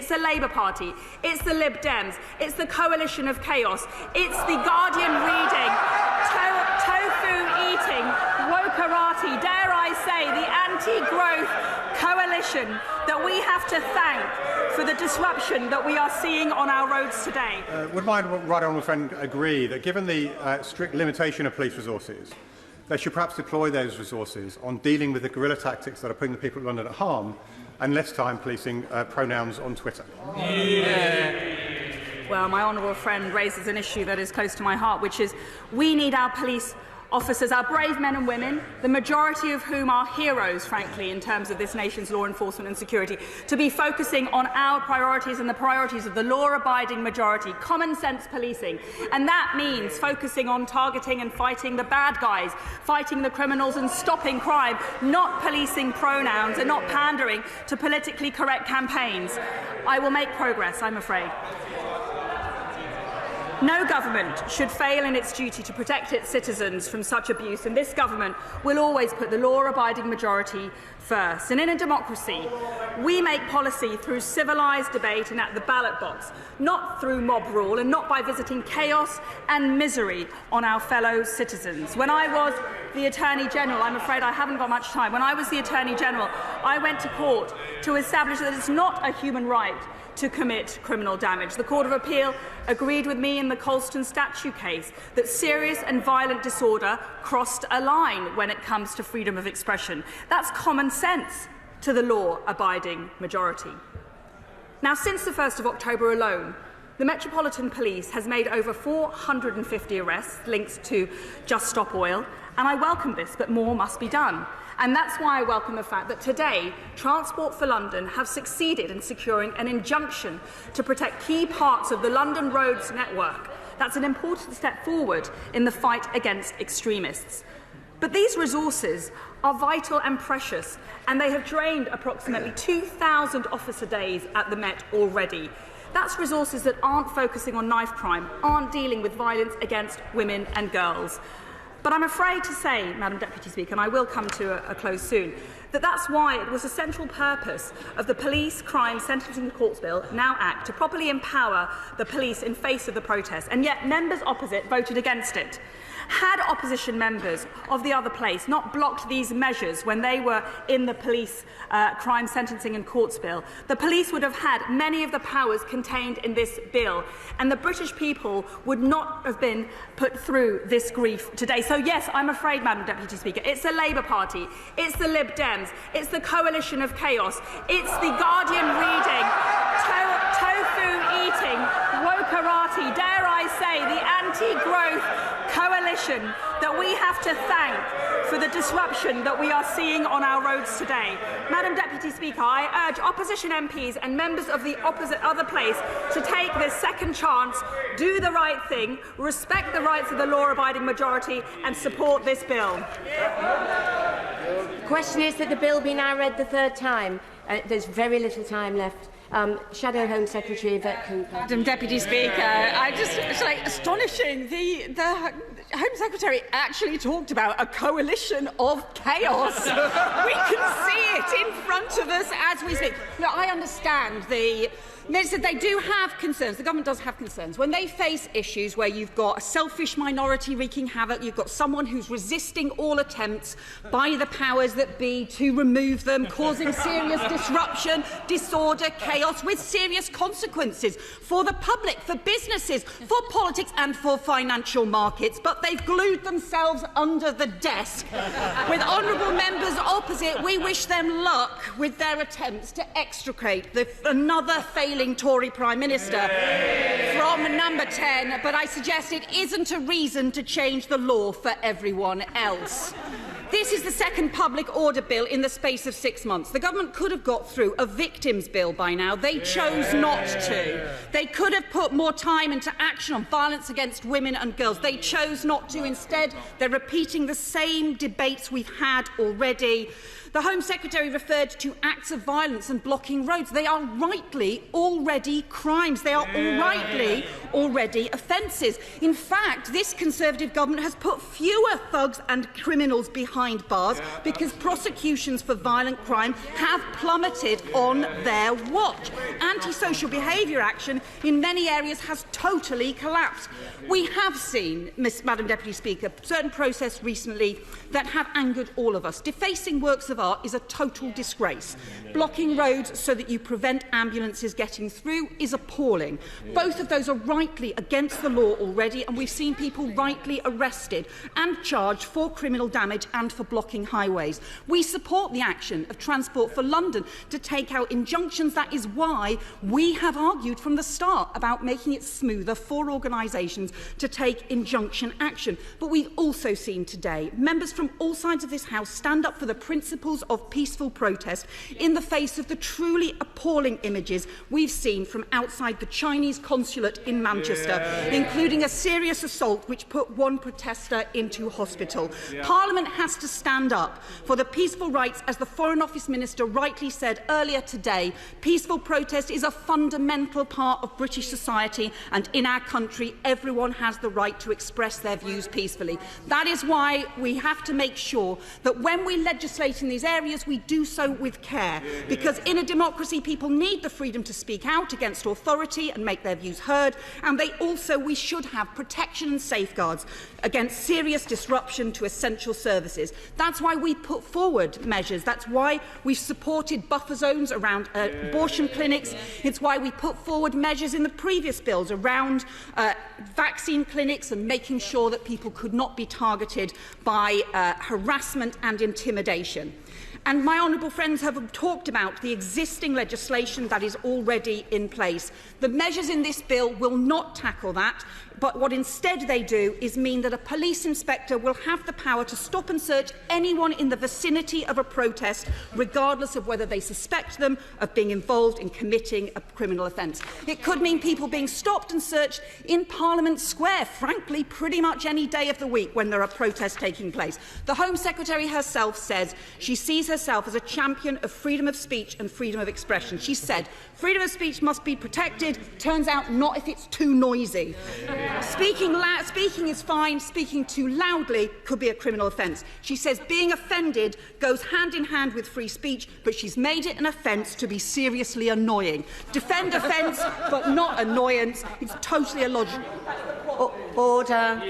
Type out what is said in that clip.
It's the Labour Party. It's the Lib Dems. It's the coalition of chaos. It's the Guardian reading, tofu-eating, wokerati, dare I say, the anti-growth coalition that we have to thank for the disruption that we are seeing on our roads today. Would my right honourable friend agree that given the strict limitation of police resources, they should perhaps deploy those resources on dealing with the guerrilla tactics that are putting the people of London at harm, and less time policing pronouns on Twitter? Well, my honourable friend raises an issue that is close to my heart, which is we need our police officers, our brave men and women, the majority of whom are heroes, frankly, in terms of this nation's law enforcement and security, to be focusing on our priorities and the priorities of the law-abiding majority, common-sense policing. And that means focusing on targeting and fighting the bad guys, fighting the criminals and stopping crime, not policing pronouns and not pandering to politically correct campaigns. I will make progress, I'm afraid. No government should fail in its duty to protect its citizens from such abuse, and this government will always put the law-abiding majority first. And in a democracy, we make policy through civilised debate and at the ballot box, not through mob rule and not by visiting chaos and misery on our fellow citizens. When I was the Attorney General, I'm afraid I haven't got much time, when I was the Attorney General, I went to court to establish that it's not a human right to commit criminal damage. The Court of Appeal agreed with me in the Colston statue case that serious and violent disorder crossed a line when it comes to freedom of expression. That's common sense to the law-abiding majority. Now, since the 1st of October alone, the Metropolitan Police has made over 450 arrests linked to Just Stop Oil, and I welcome this, but more must be done. And that's why I welcome the fact that today Transport for London have succeeded in securing an injunction to protect key parts of the London roads network. That's an important step forward in the fight against extremists. But these resources are vital and precious, and they have drained approximately 2,000 officer days at the Met already. That's resources that aren't focusing on knife crime, aren't dealing with violence against women and girls. But I'm afraid to say, Madam Deputy Speaker, and I will come to a close soon, that's why it was a central purpose of the Police Crime Sentencing Courts Bill, now Act, to properly empower the police in face of the protest, and yet members opposite voted against it. Had opposition members of the other place not blocked these measures when they were in the Police Crime Sentencing and Courts Bill, the police would have had many of the powers contained in this bill, and the British people would not have been put through this grief today. So yes, I'm afraid, Madam Deputy Speaker, it's the Labour Party, it's the Lib Dems, it's the coalition of chaos, it's the Guardian reading, tofu-eating, wokerati, dare I say, the anti-growth coalition that we have to thank for the disruption that we are seeing on our roads today. Madam Deputy Speaker, I urge opposition MPs and members of the other place to take this second chance, do the right thing, respect the rights of the law-abiding majority and support this bill. The question is that the bill be now read the third time. There's very little time left. Shadow Home Secretary Yvette. Madam Deputy Speaker, it's like astonishing. The Home Secretary actually talked about a coalition of chaos. We can see it in front of us as we speak. Look, I understand they do have concerns. The government does have concerns. When they face issues where you've got a selfish minority wreaking havoc, you've got someone who's resisting all attempts by the powers that be to remove them, causing serious disruption, disorder, chaos, with serious consequences for the public, for businesses, for politics and for financial markets. But they've glued themselves under the desk. With honourable members opposite, we wish them luck with their attempts to extricate another failing Tory Prime Minister from number 10, but I suggest it isn't a reason to change the law for everyone else. This is the second public order bill in the space of 6 months. The government could have got through a victims bill by now. They chose not to. They could have put more time into action on violence against women and girls. They chose not to. Instead, they're repeating the same debates we've had already. The Home Secretary referred to acts of violence and blocking roads. They are rightly already crimes. They are rightly already offences. In fact, this Conservative government has put fewer thugs and criminals behind bars because prosecutions for violent crime have plummeted on their watch. Antisocial behaviour action in many areas has totally collapsed. We have seen, Madam Deputy Speaker, certain protests recently that have angered all of us. Defacing works of art is a total disgrace. Blocking roads so that you prevent ambulances getting through is appalling. Both of those are rightly against the law already, and we've seen people rightly arrested and charged for criminal damage and for blocking highways. We support the action of Transport for London to take out injunctions. That is why we have argued from the start about making it smoother for organisations to take injunction action. But we've also seen today members from all sides of this House stand up for the principles of peaceful protest in the face of the truly appalling images we've seen from outside the Chinese consulate in Manchester, including a serious assault which put one protester into hospital. Parliament has to stand up for the peaceful rights. As the Foreign Office Minister rightly said earlier today, peaceful protest is a fundamental part of British society, and in our country everyone has the right to express their views peacefully. That is why we have to make sure that when we legislate in these areas, we do so with care, because in a democracy people need the freedom to speak out against authority and make their views heard, and we should have protection and safeguards against serious disruption to essential services. That's why we put forward measures. That's why we've supported buffer zones around abortion clinics. It's why we put forward measures in the previous bills around vaccine clinics and making sure that people could not be targeted by harassment and intimidation. And my honourable friends have talked about the existing legislation that is already in place. The measures in this bill will not tackle that, but what instead they do is mean that a police inspector will have the power to stop and search anyone in the vicinity of a protest, regardless of whether they suspect them of being involved in committing a criminal offence. It could mean people being stopped and searched in Parliament Square, frankly, pretty much any day of the week when there are protests taking place. The Home Secretary herself says she sees herself as a champion of freedom of speech and freedom of expression. She said freedom of speech must be protected. Turns out not if it's too noisy. Speaking is fine. Speaking too loudly could be a criminal offence. She says being offended goes hand in hand with free speech, but she's made it an offence to be seriously annoying. Defend offence, but not annoyance. It's totally illogical. Order.